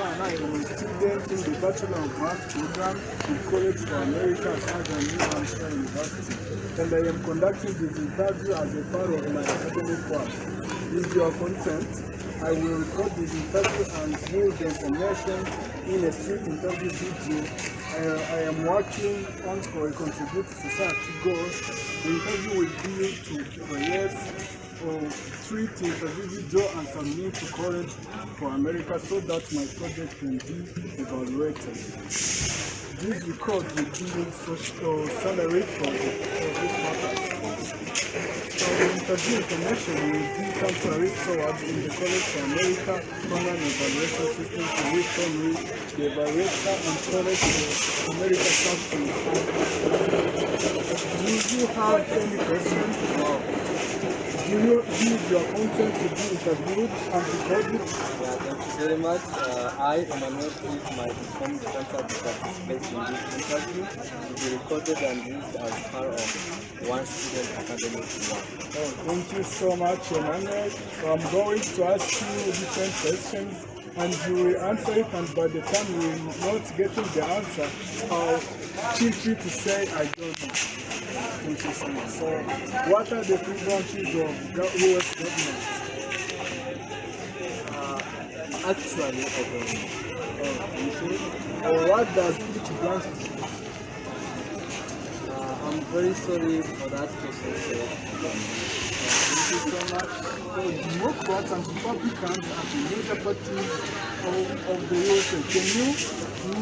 Imana. I am a student in the Bachelor of Maths program in College for America at Southern New Hampshire University, and I am conducting this interview as a part of my academic work. With your consent, I will record this interview and use the information in a street interview video I am working on for a contribute to society goals. The interview will be used to create a street interview video and submit to College for America so that my project can be evaluated. This record will be used salary for this purpose. So the interview information will be temporary stored in the College for America online evaluation system to which only the evaluator and College for America staff will have access. Do you have any questions? Do you use your content to be interviewed and recorded? Yeah, thank you very much. I, Emmanuel, please my informed answer to participate in this interview to be recorded and used as part of one student academic work. Oh, thank you so much, Emmanuel. So I'm going to ask you different questions and you will answer it, and by the time you are not getting the answer, feel free to say I don't know. Thank you so much. So what are the three branches of US government? Actually, I don't know. Oh, thank you. What does each branch do? I'm very sorry for that question, sir. Thank you so much. So Democrats and Republicans are the major parties of the USA. Can you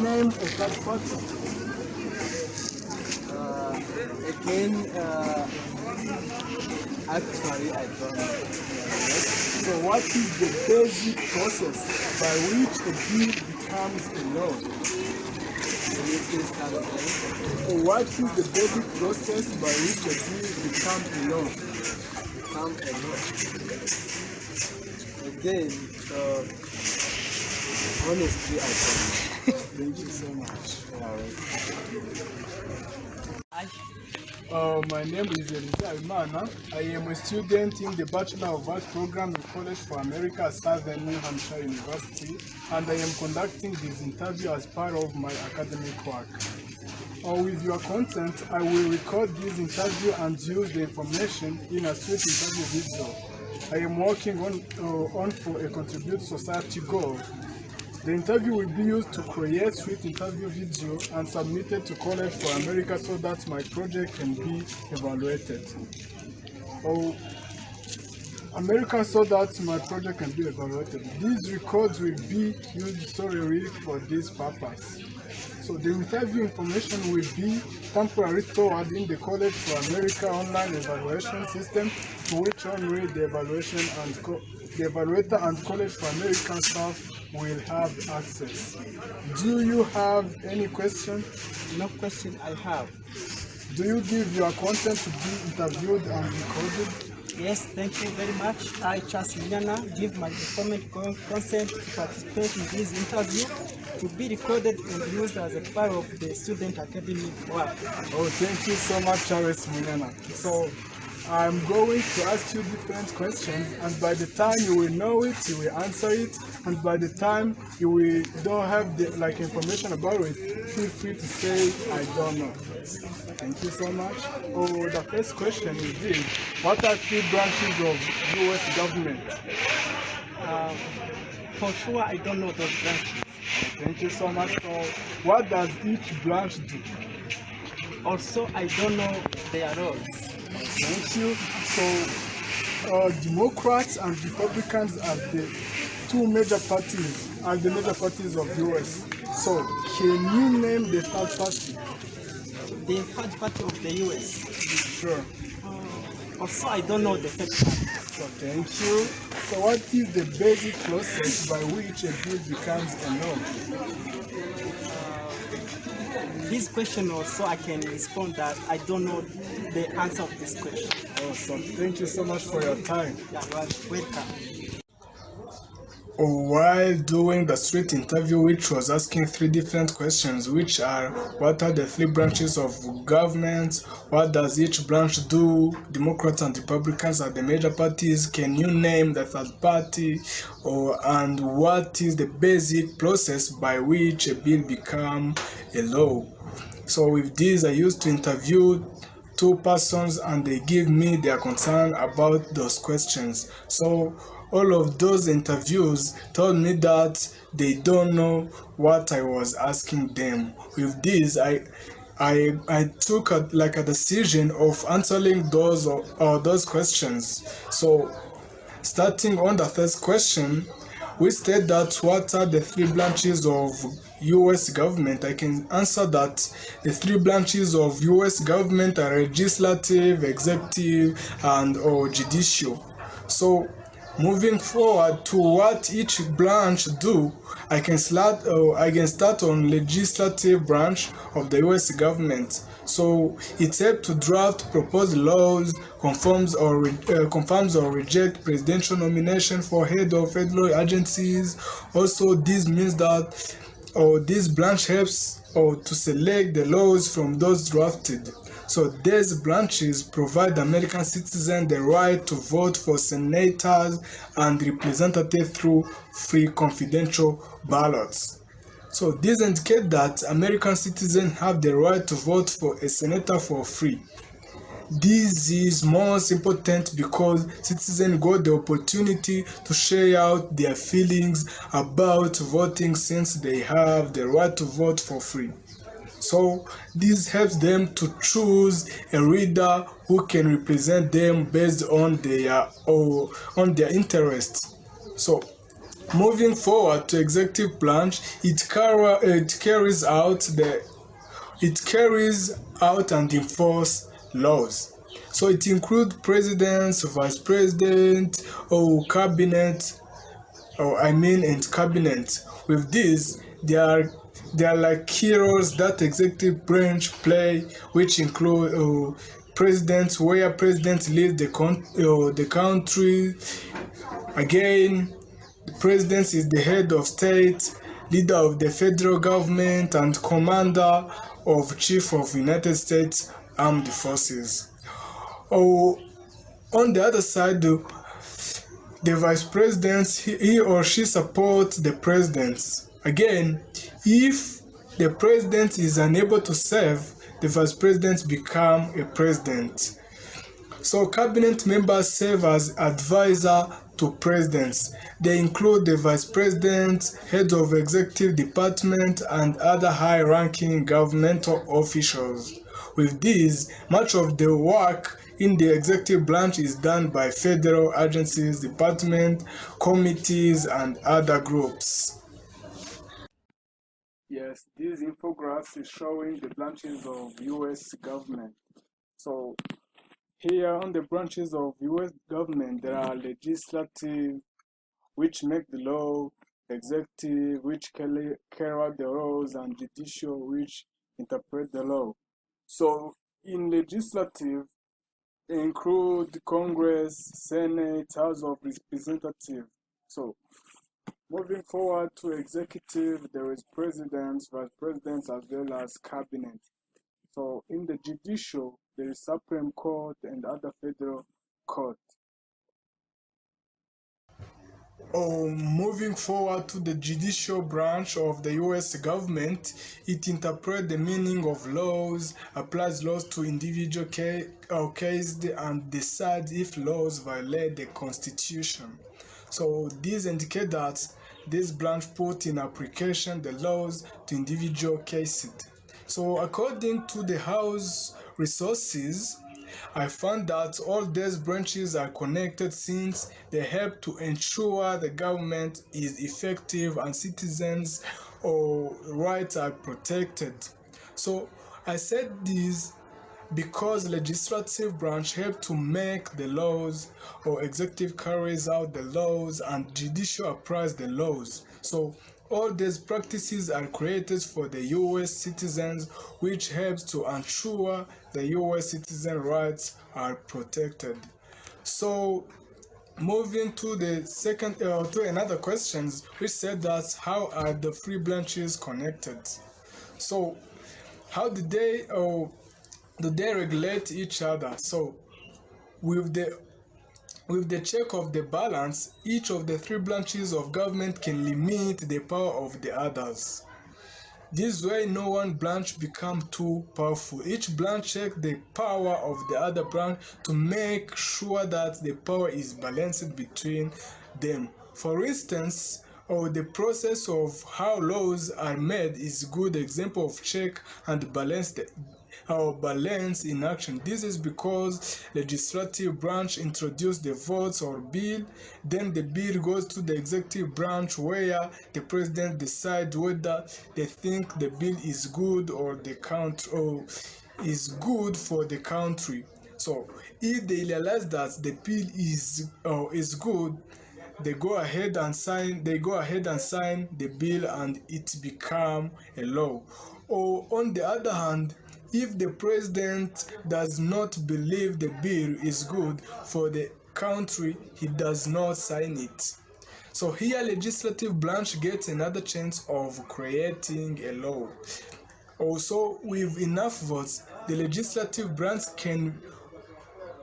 name a third party? Again, actually, I don't know. So what is the basic process by which a bill becomes a law? What is the basic process by which a bill becomes a law? Again, honestly, I don't know. Thank you so much. My name is Elyse. I am a student in the Bachelor of Arts program in College for America at Southern New Hampshire University, and I am conducting this interview as part of my academic work. With your consent, I will record this interview and use the information in a street interview video. I am working on for a contribute society goal. The interview will be used to create street interview video and submitted to College for America so that my project can be evaluated. America so that my project can be evaluated. These records will be used solely for this purpose. So the interview information will be temporarily stored in the College for America online evaluation system, to which only the the evaluator and College for American staff will have access. Do you have any question? No question I have. Do you give your consent to be interviewed and recorded? Yes, thank you very much. I, Charles Minyana, give my informed consent to participate in this interview to be recorded and used as a part of the student academic work. Oh, thank you so much, Charles Minyana. So I'm going to ask you different questions, and by the time you will know it, you will answer it, and by the time you will don't have the information about it, feel free to say I don't know. Thank you so much. The first question is this: what are three branches of US government? For sure, I don't know those branches. Thank you so much. So what does each branch do? Also, I don't know their roles. Thank you. So Democrats and Republicans are the two major parties, and the major parties of US. So can you name the third party? The third party of the US. Sure. Also, I don't know the third party. So thank you. So what is the basic process by which a bill becomes a law? This question also, I can respond that I don't know the answer of this question. Awesome. Thank you so much for your time. Yeah, you are welcome. while doing the street interview, which was asking three different questions, which are what are the three branches of government, what does each branch do, Democrats and Republicans are the major parties, can you name the third party, and what is the basic process by which a bill become a law. So with this, I used to interview two persons and they give me their concern about those questions. So all of those interviews told me that they don't know what I was asking them. With this, I took a decision of answering those questions. So starting on the first question, we state that what are the three branches of US government? I can answer that the three branches of US government are legislative, executive, and or judicial. So moving forward to what each branch do, I can start on legislative branch of the US government. So it helps to draft proposed laws, confirms or reject presidential nomination for head of federal agencies. Also, this means that this branch helps to select the laws from those drafted. So these branches provide American citizens the right to vote for senators and representatives through free confidential ballots. So this indicates that American citizens have the right to vote for a senator for free. This is most important because citizens got the opportunity to share out their feelings about voting since they have the right to vote for free. So this helps them to choose a leader who can represent them based on their interests. So moving forward to executive branch, it carries out and enforce laws. So it includes presidents, vice president, or cabinet, and cabinet. With this, there are like key roles that executive branch play, which include presidents, where president leads the country. Again, the president is the head of state, leader of the federal government, and commander of chief of United States Armed Forces. Oh, on the other side, the vice president, he or she supports the president. Again, if the president is unable to serve, the vice president become a president. So cabinet members serve as advisor to presidents. They include the vice president, head of executive department, and other high-ranking governmental officials. With this, much of the work in the executive branch is done by federal agencies, departments, committees, and other groups. Yes, this infograph is showing the branches of US government. So here on the branches of US government, there are legislative, which make the law, executive, which carry out the laws, and judicial, which interpret the law. So in legislative, they include Congress, Senate, House of Representatives. So moving forward to executive, there is presidents, vice presidents, as well as cabinet. So in the judicial, there is Supreme Court and other federal court. Moving forward to the judicial branch of the US government, it interprets the meaning of laws, applies laws to individual cases, and decides if laws violate the Constitution. So these indicate that this branch put in application the laws to individual cases. So according to the House resources, I found that all these branches are connected since they help to ensure the government is effective and citizens' rights are protected. So I said this because legislative branch help to make the laws, or executive carries out the laws, and judicial applies the laws. So all these practices are created for the US citizens, which helps to ensure the US citizen rights are protected. So Moving to the second to another questions, which said that how are the three branches connected? So how do they regulate each other? So with the check of the balance, each of the three branches of government can limit the power of the others. This way, no one branch become too powerful. Each branch check the power of the other branch to make sure that the power is balanced between them. For instance, the process of how laws are made is a good example of check and balance in action. This is because legislative branch introduce the votes or bill, then the bill goes to the executive branch where the president decides whether they think the bill is good or the country or is good for the country. So if they realize that the bill is good, they go ahead and sign the bill and it become a law. Or on the other hand, if the president does not believe the bill is good for the country, he does not sign it. So here legislative branch gets another chance of creating a law. Also, with enough votes, the legislative branch can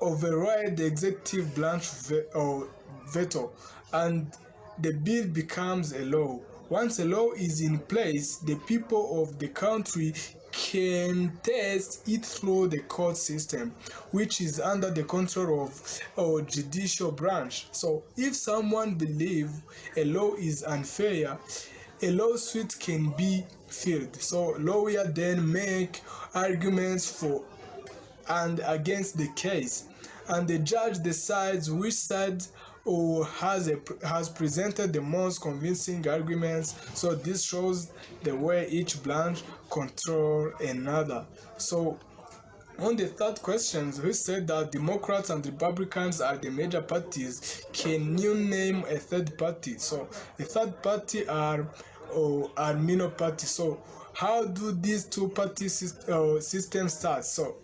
override the executive branch or veto, and the bill becomes a law. Once a law is in place, the people of the country can test it through the court system, which is under the control of a judicial branch. So if someone believes a law is unfair, a lawsuit can be filed. So lawyers then make arguments for and against the case, and the judge decides which side has presented the most convincing arguments. So this shows the way each branch control another. So on the third question, who said that Democrats and Republicans are the major parties, can you name a third party? So the third party are minor parties. So how do these two party systems start? So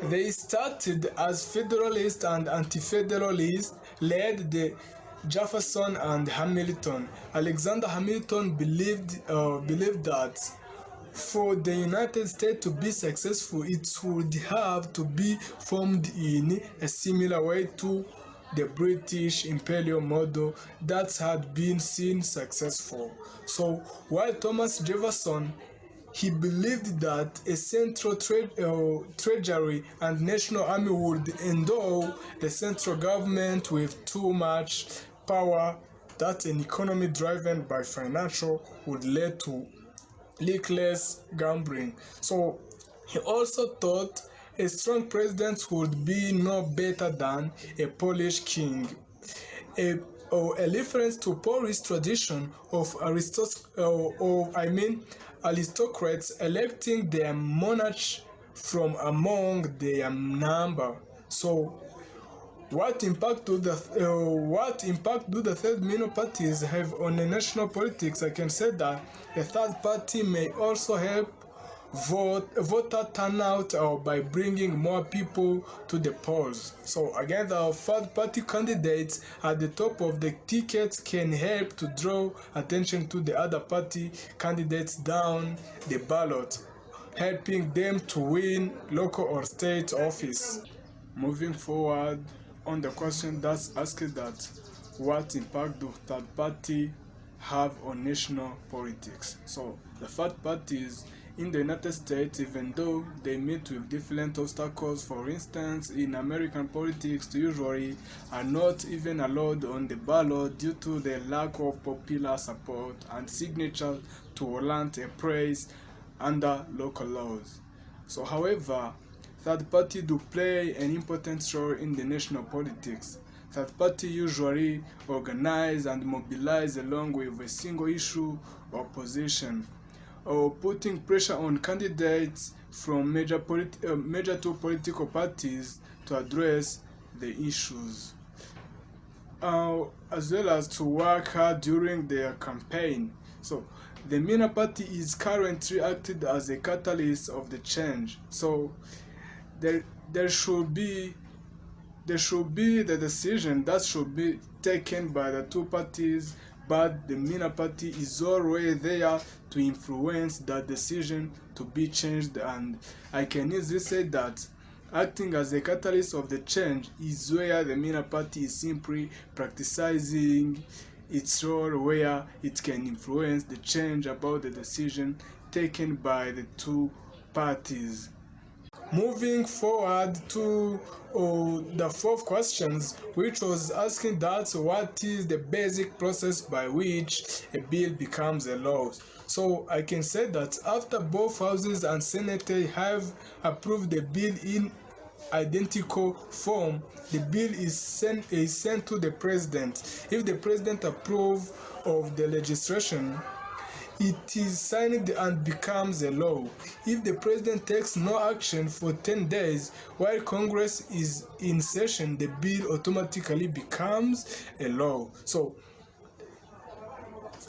they started as Federalists and Anti-Federalists, led the Jefferson and Hamilton. Alexander Hamilton believed that for the United States to be successful, it would have to be formed in a similar way to the British imperial model that had been seen successful. So while Thomas Jefferson, he believed that a central treasury and national army would endow the central government with too much power, that an economy driven by financial would lead to reckless gambling. So he also thought a strong president would be no better than a Polish king, a, a reference to Polish tradition of aristocrats electing their monarch from among their number. So what impact do the third minor parties have on the national politics? I can say that the third party may also help voter turnout by bringing more people to the polls. So again, the third party candidates at the top of the ticket can help to draw attention to the other party candidates down the ballot, helping them to win local or state office. Moving forward on the question that's asked that what impact do third party have on national politics? So the third parties in the United States, even though they meet with different obstacles, for instance, in American politics, they usually are not even allowed on the ballot due to the lack of popular support and signature to warrant a praise under local laws. So, however, third party do play an important role in the national politics. Third party usually organize and mobilize along with a single issue or position, or putting pressure on candidates from major two political parties to address the issues, as well as to work hard during their campaign. So the minor party is currently acted as a catalyst of the change. So there should be there should be the decision that should be taken by the two parties, but the minor party is always there to influence that decision to be changed. And I can easily say that acting as a catalyst of the change is where the minor party is simply practicing its role, where it can influence the change about the decision taken by the two parties. Moving forward to the fourth questions, which was asking that what is the basic process by which a bill becomes a law. So I can say that after both houses and Senate have approved the bill in identical form, the bill is sent to the president. If the president approves of the legislation, it is signed and becomes a law. If the president takes no action for 10 days while Congress is in session, the bill automatically becomes a law. So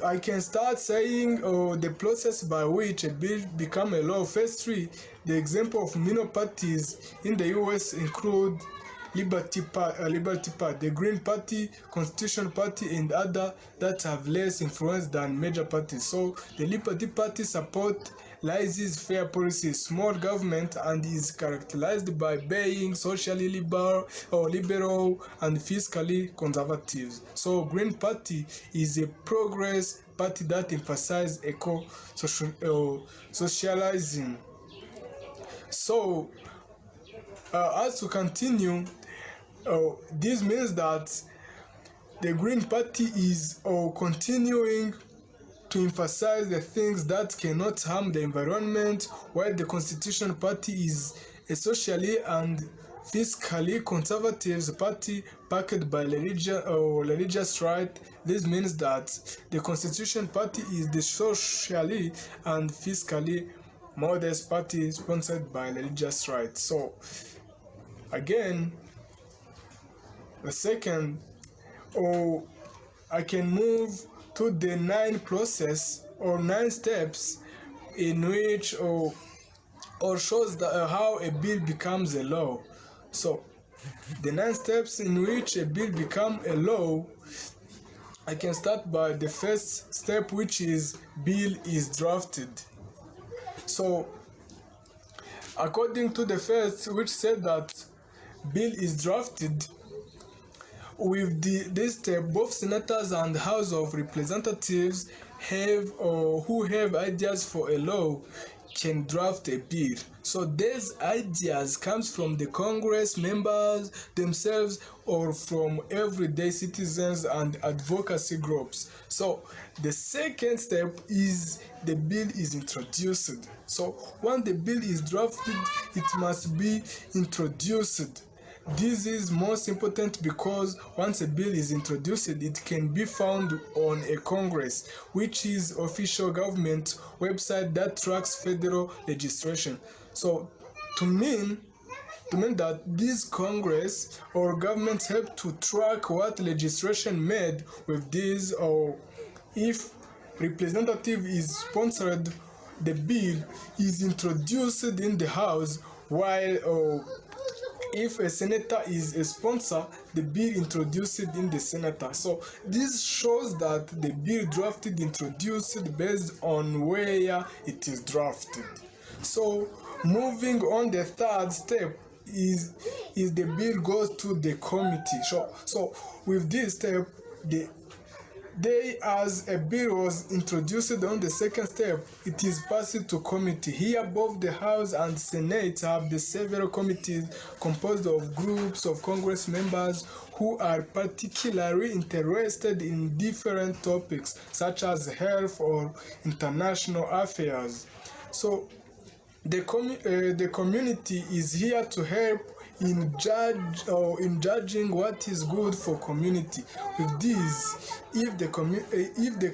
I can start saying the process by which a bill becomes a law. Firstly, the example of minor parties in the US include Liberty Party, the Green Party, Constitution Party, and other that have less influence than major parties. So the Liberty Party support laissez fair policy, small government, and is characterized by being socially liberal and fiscally conservative. So Green Party is a progress party that emphasizes socialism. So as we continue, this means that the Green Party is continuing to emphasize the things that cannot harm the environment, while the Constitution Party is a socially and fiscally conservative party backed by religious right. This means that the Constitution Party is the socially and fiscally modest party sponsored by religious right. So again, the second, I can move to the 9 steps in which or shows that, how a bill becomes a law. So the 9 steps in which a bill becomes a law, I can start by the first step, which is bill is drafted. So according to the first, which said that bill is drafted, with this step, both senators and House of Representatives have or who have ideas for a law can draft a bill. So these ideas comes from the Congress members themselves or from everyday citizens and advocacy groups. So the second step is the bill is introduced. So when the bill is drafted, it must be introduced. This is most important because once a bill is introduced, it can be found on a Congress, which is official government website that tracks federal legislation. So to mean that this Congress or government help to track what legislation made with this, or if representative is sponsored, the bill is introduced in the House, while if a senator is a sponsor, the bill introduced in the senator. So this shows that the bill drafted introduced based on where it is drafted. So moving on, the third step is the bill goes to the committee. So with this step, as a bill was introduced on the second step, it is passed to committee. Here both the House and Senate have the several committees composed of groups of Congress members who are particularly interested in different topics such as health or international affairs. So the community is here to help in judging what is good for community. With this, if the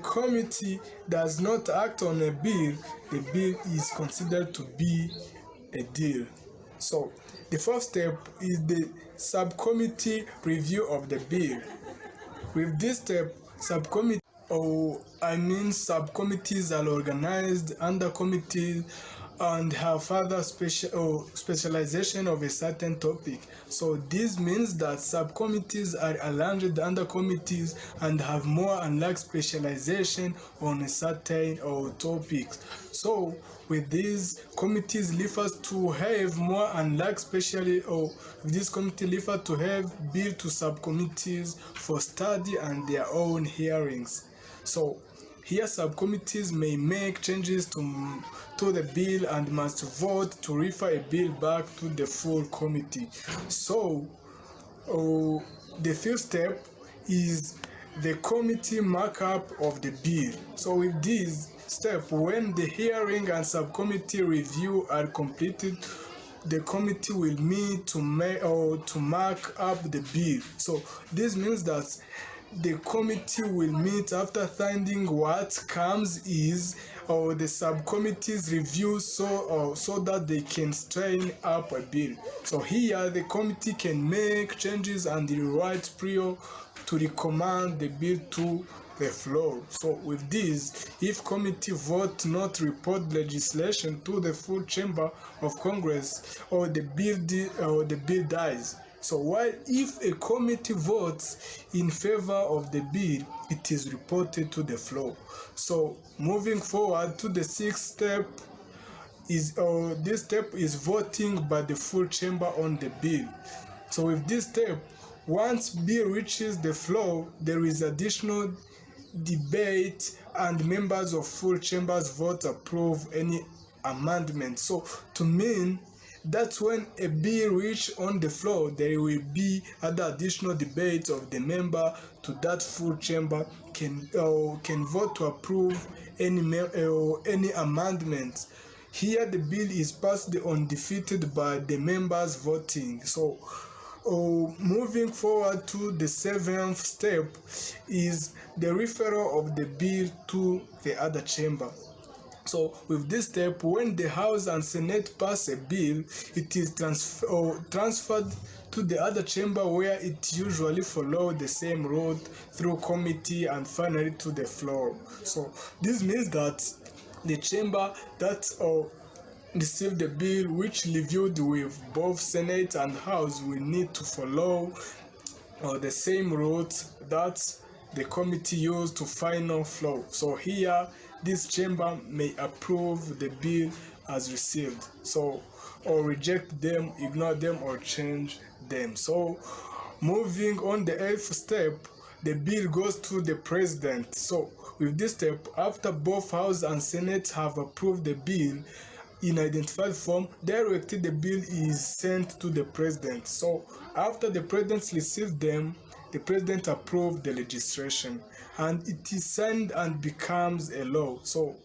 committee does not act on a bill, the bill is considered to be a deal. So the first step is the subcommittee review of the bill. With this step, subcommittees are organized under committees and have further specialization of a certain topic. So this means that subcommittees are arranged under committees and have more and like specialization on a certain topics. So with these committees refers to have more and like specially or this committee refer to have bill to subcommittees for study and their own hearings. So here subcommittees may make changes to the bill and must vote to refer a bill back to the full committee. So the fifth step is the committee markup of the bill. So with this step, when the hearing and subcommittee review are completed, the committee will meet to mark up the bill. So this means that the committee will meet after finding what comes is or the subcommittee's review so that they can strain up a bill. So here the committee can make changes and rewrite prior to recommend the bill to the floor. So with this, if committee vote not report legislation to the full chamber of Congress, or the bill dies. So while if a committee votes in favor of the bill, it is reported to the floor. So moving forward to the sixth step is this step is voting by the full chamber on the bill. So with this step, once bill reaches the floor, there is additional debate and members of full chambers vote approve any amendment. So to mean that's when a bill reach on the floor, there will be other additional debates of the member to that full chamber can vote to approve any amendment. Here the bill is passed undefeated by the members voting. So moving forward to the seventh step is the referral of the bill to the other chamber. So with this step, when the House and Senate pass a bill, it is transferred to the other chamber where it usually follows the same route through committee and finally to the floor. So this means that the chamber that received the bill which reviewed with both Senate and House will need to follow the same route that the committee used to final flow. So here, this chamber may approve the bill as received. So, or reject them, ignore them, or change them. So, moving on the eighth step, the bill goes to the president. So, with this step, after both House and Senate have approved the bill, in identified form, directly the bill is sent to the president. So after the president receives them, the president approves the legislation and it is signed and becomes a law. So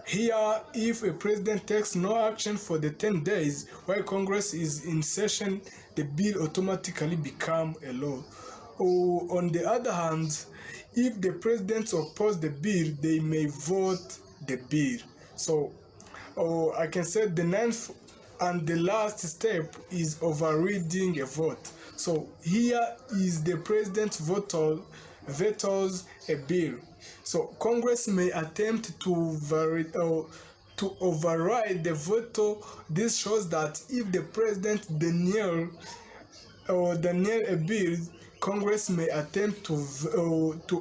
here, if a president takes no action for the 10 days while Congress is in session, the bill automatically becomes a law. On the other hand, if the president opposes the bill, they may vote the bill. So I can say the ninth and the last step is overriding a vote. So here is the president vetoes a bill. So Congress may attempt to override the veto. This shows that if the president denial a bill, Congress may attempt to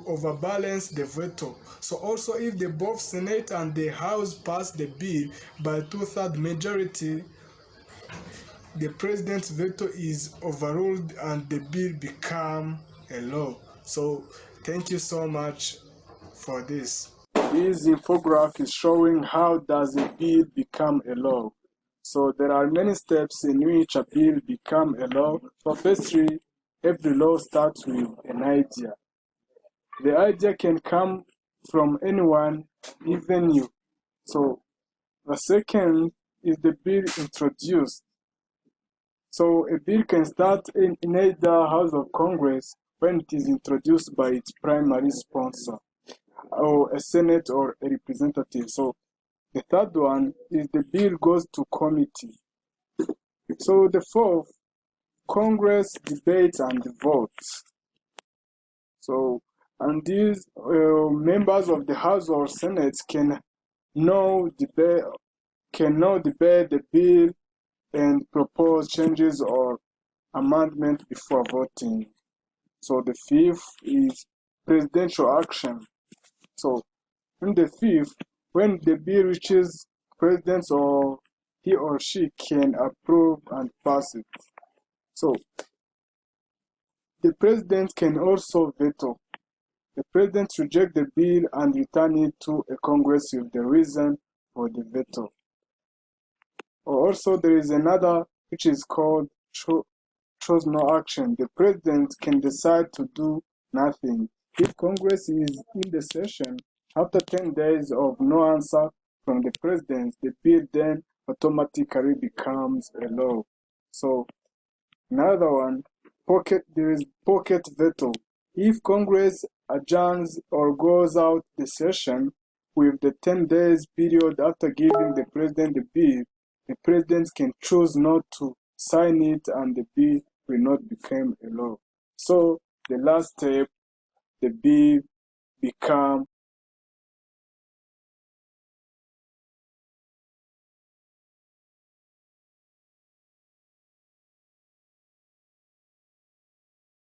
overbalance the veto. So also if the both Senate and the House pass the bill by two-thirds majority, the president's veto is overruled and the bill become a law. So thank you so much for this. This infographic is showing how does a bill become a law. So there are many steps in which a bill become a law. So firstly, every law starts with an idea. The idea can come from anyone, even you. So the second is the bill introduced. So a bill can start in either House of Congress when it is introduced by its primary sponsor, or a Senate or a representative. So the third one is the bill goes to committee. So the fourth, Congress debates and votes. So, and these members of the House or Senate can now debate can now debate the bill and propose changes or amendment before voting. So the fifth is presidential action. So in the fifth, when the bill reaches president, or he or she can approve and pass it. So the president can also veto. The president rejects the bill and return it to a Congress with the reason for the veto. Or also there is another which is called chose no action. The president can decide to do nothing. If Congress is in the session, after 10 days of no answer from the president, the bill then automatically becomes a law. So another one, there is pocket veto. If Congress adjourns or goes out the session with the 10 days period after giving the president the bill, the president can choose not to sign it and the bill will not become a law. So the last step, the bill become